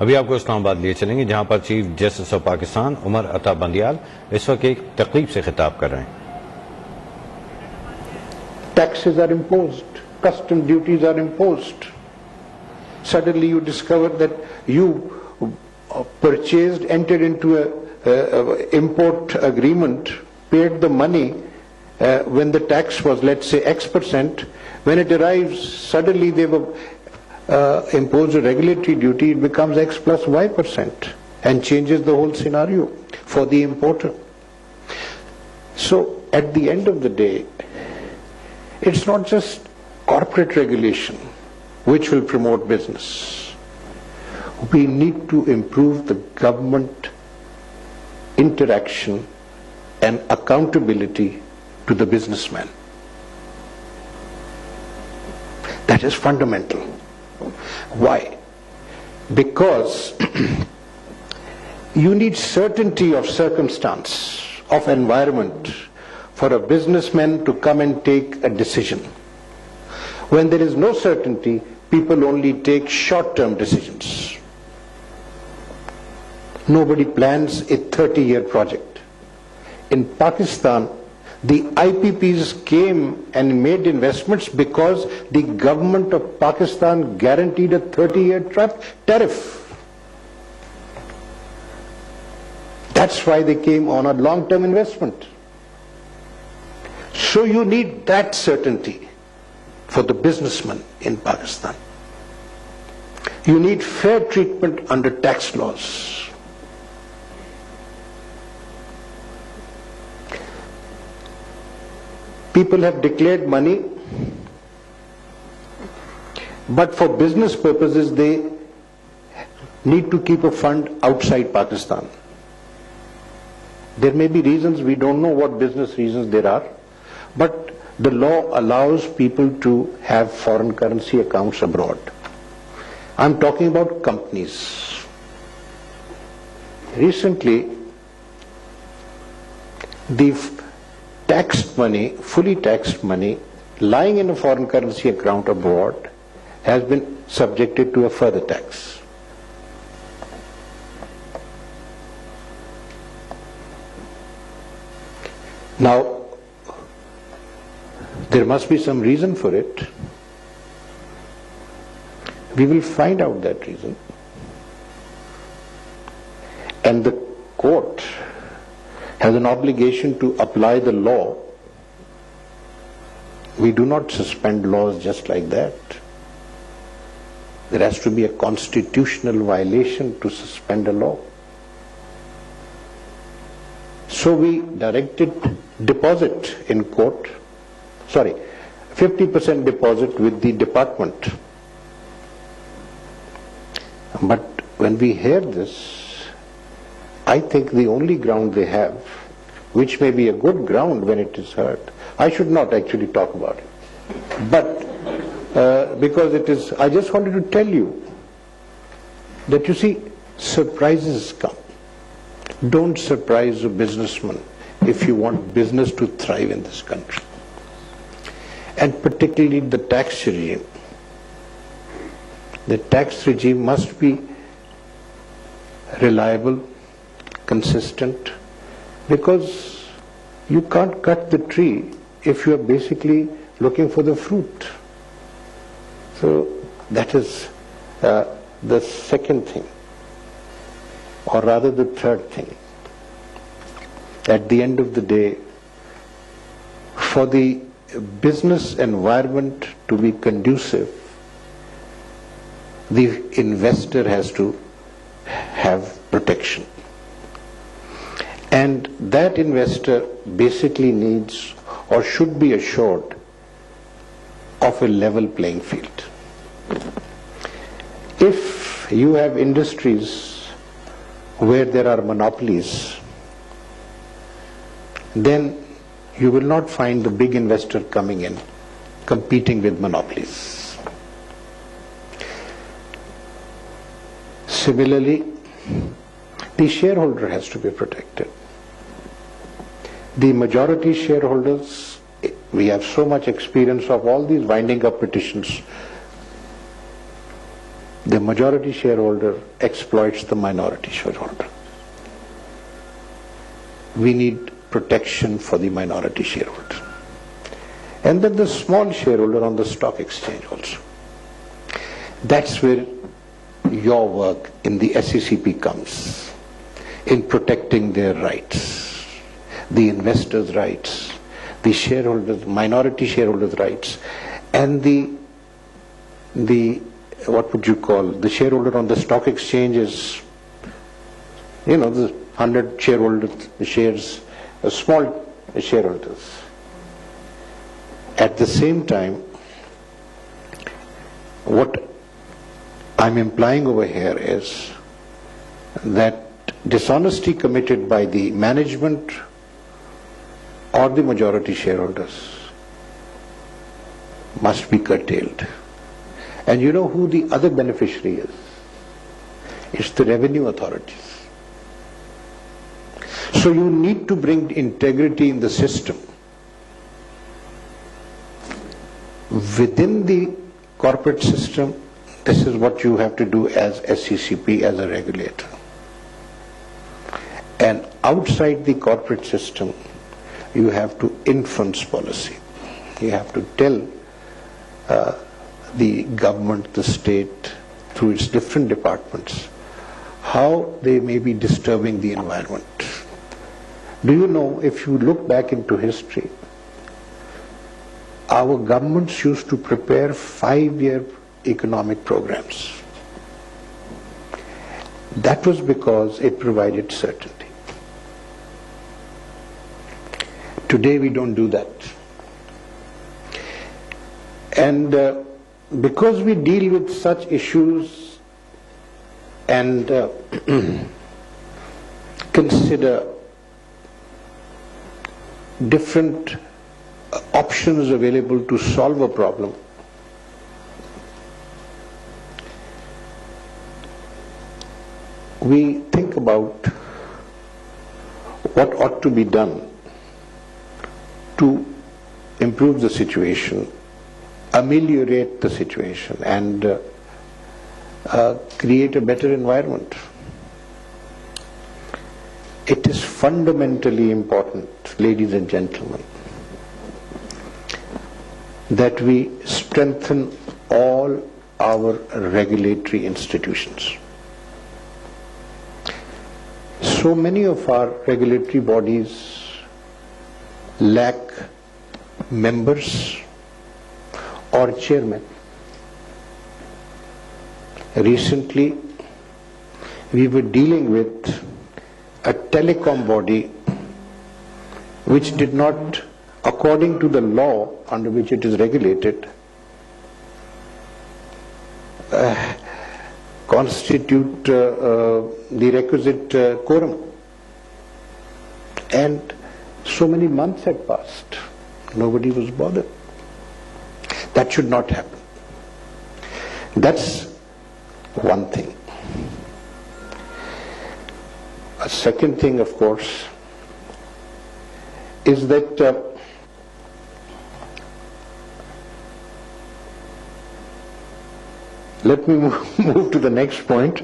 अभी आपको इस्लामाबाद लिए चलेंगे जहां पर chief justice of Pakistan Umar Ata Bandial इस वक्त एक तकरीब से खिताब कर रहे हैं। Taxes are imposed, custom duties are imposed. Suddenly you discover that you purchased, entered into a import agreement, paid the money when the tax was, let's say, X%. When it arrives, suddenly they were imposed a regulatory duty, it becomes X plus Y% and changes the whole scenario for the importer. So at the end of the day, it's not just corporate regulation which will promote business. We need to improve the government interaction and accountability to the businessman. That is fundamental. Why? Because you need certainty of circumstance, of environment, for a businessman to come and take a decision. When there is no certainty, people only take short-term decisions. Nobody plans a 30-year project. In Pakistan, the IPPs came and made investments because the government of Pakistan guaranteed a 30-year tariff. That's why they came on a long-term investment. So you need that certainty for the businessman in Pakistan. You need fair treatment under tax laws. People have declared money, but for business purposes they need to keep a fund outside Pakistan. There may be reasons, we don't know what business reasons there are, but the law allows people to have foreign currency accounts abroad. I'm talking about companies. Recently, the taxed money, fully taxed money, lying in a foreign currency account abroad has been subjected to a further tax. Now, there must be some reason for it. We will find out that reason. And the court has an obligation to apply the law. We do not suspend laws just like that. There has to be a constitutional violation to suspend a law. So we directed deposit in court, 50% deposit with the department. But when we hear this, I think the only ground they have, which may be a good ground when it is heard, I should not actually talk about it, but because it is, I just wanted to tell you that you see, surprises come. Don't surprise a businessman if you want business to thrive in this country. And particularly the tax regime. The tax regime must be reliable, consistent, because you can't cut the tree if you are basically looking for the fruit. So that is the second thing, or rather the third thing. At the end of the day, for the business environment to be conducive, the investor has to have protection. And that investor basically needs or should be assured of a level playing field. If you have industries where there are monopolies, then you will not find the big investor coming in, competing with monopolies. Similarly, the shareholder has to be protected. The majority shareholders, we have so much experience of all these winding up petitions. the majority shareholder exploits the minority shareholder. We need protection for the minority shareholder. And then the small shareholder on the stock exchange also. That's where your work in the SECP comes, in protecting their rights, the investors' rights, the shareholders, minority shareholders' rights, and the what would you call, the shareholder on the stock exchange is, the 100 shareholders, shares, small shareholders. At the same time, what I'm implying over here is that dishonesty committed by the management or the majority shareholders must be curtailed. And you know who the other beneficiary is? It's the revenue authorities. So you need to bring integrity in the system. Within the corporate system, this is what you have to do as SECP, as a regulator. And outside the corporate system, you have to influence policy. You have to tell the government, the state, through its different departments, how they may be disturbing the environment. Do you know, if you look back into history, our governments used to prepare 5-year economic programs. That was because it provided certainty. Today we don't do that. And because we deal with such issues and consider different options available to solve a problem, we think about what ought to be done to improve the situation, ameliorate the situation, and create a better environment. It is fundamentally important, ladies and gentlemen, that we strengthen all our regulatory institutions. So many of our regulatory bodies lack members or chairman. Recently, we were dealing with a telecom body which did not, according to the law under which it is regulated, constitute the requisite quorum. And so many months had passed. Nobody was bothered. That should not happen. That's one thing. A second thing, of course, is that let me move to the next point,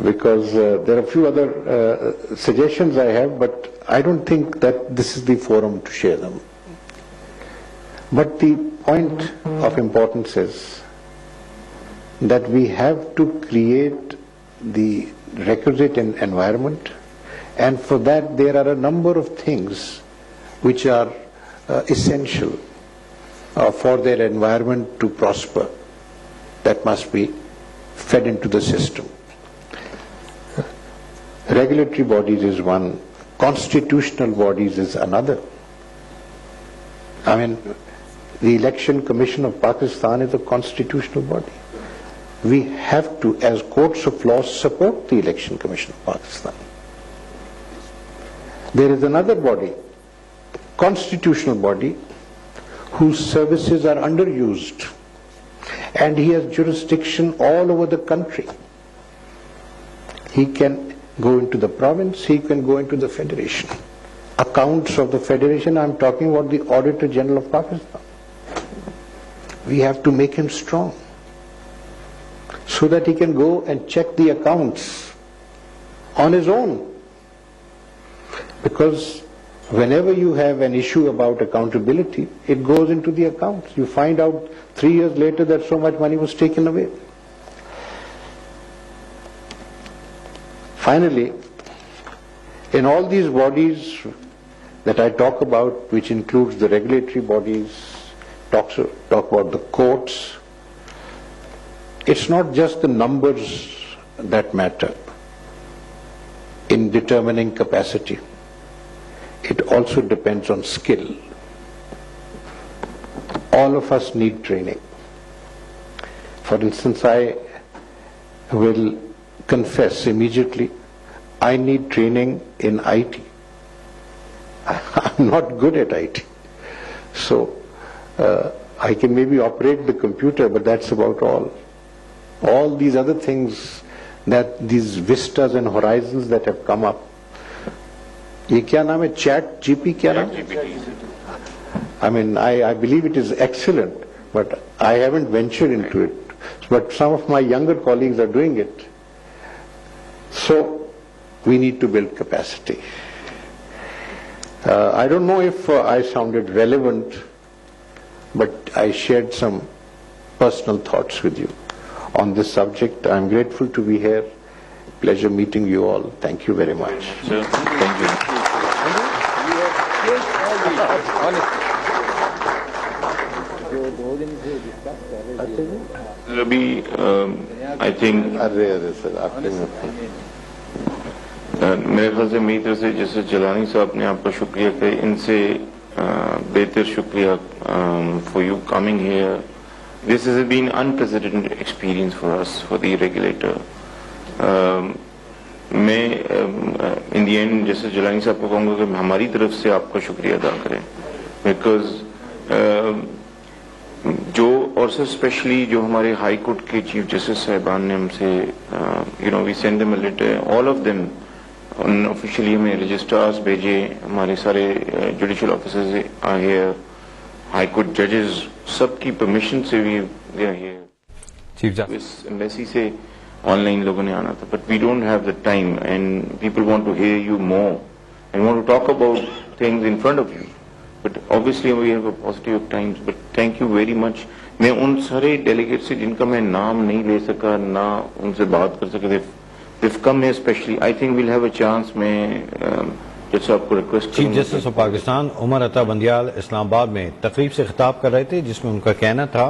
because there are a few other suggestions I have, but I don't think that this is the forum to share them. But the point of importance is that we have to create the requisite environment, and for that there are a number of things which are essential for their environment to prosper, that must be fed into the system. Regulatory bodies is one, constitutional bodies is another. I mean, the Election Commission of Pakistan is a constitutional body. We have to, as courts of law, support the Election Commission of Pakistan. There is another body, constitutional body, whose services are underused, and he has jurisdiction all over the country. He can go into the province, he can go into the federation. Accounts of the federation, I'm talking about the Auditor General of Pakistan. we have to make him strong so that he can go and check the accounts on his own. Because whenever you have an issue about accountability, it goes into the accounts. You find out 3 years later that so much money was taken away. Finally, in all these bodies that I talk about, which includes the regulatory bodies, talk about the courts, it's not just the numbers that matter in determining capacity. It also depends on skill. All of us need training. For instance, I will confess immediately, I need training in IT. I'm not good at IT. So I can maybe operate the computer, but that's about all. All these other things, that these vistas and horizons that have come up, ये क्या नाम है, chat GP क्या नाम है? I mean, I believe it is excellent, but I haven't ventured into it. But some of my younger colleagues are doing it. So we need to build capacity. I don't know if I sounded relevant, but I shared some personal thoughts with you on this subject. I'm grateful to be here. Pleasure meeting you all. Thank you very much. Sir, thank you. अभी I think मेरे ख्याल से मेरी तरफ से जैसे जलानी साहब ने आपका शुक्रिया किया, इनसे बेहतर शुक्रिया for you coming here. This has been unprecedented experience for us, for the regulator. मैं इन दी एंड जैसे जलानी साहब को कहूँगा कि हमारी तरफ से आपका शुक्रिया अदा करें, बिकॉज जो और स्पेशली जो हमारे हाई कोर्ट के चीफ जस्टिस साहिबान ने हमसे we send them a letter, all of them officially हमें रजिस्ट्रार्स भेजे, हमारे सारे judicial officers are here, high court जजेस, सबकी परमिशन से भी they are here. Chief justice embassy से ऑनलाइन लोगों ने आना था, but we don't have the time and people want to hear you more and want to talk about things in front of you. But obviously we have a positive of times. But thank you very much. मैं उन सारे delegate से जिनका मैं नाम नहीं ले सका, ना उनसे बात कर सके, they've come here specially. I think we'll have a chance. मैं जैसे आपको request chief justice of Pakistan Umar Ata Bandial Islamabad में तकरीब से खिताब कर रहे थे, जिसमें उनका कहना था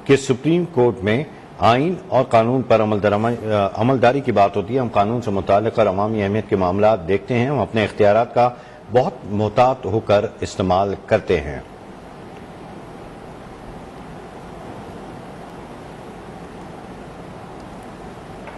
कि सुप्रीम कोर्ट में आइन और कानून पर अमलदारी की बात होती है. हम कानून से मुताल्लिक और अवामी अहमियत के मामला देखते हैं, हम अपने इख्तियारात का बहुत मोहतात होकर इस्तेमाल करते हैं.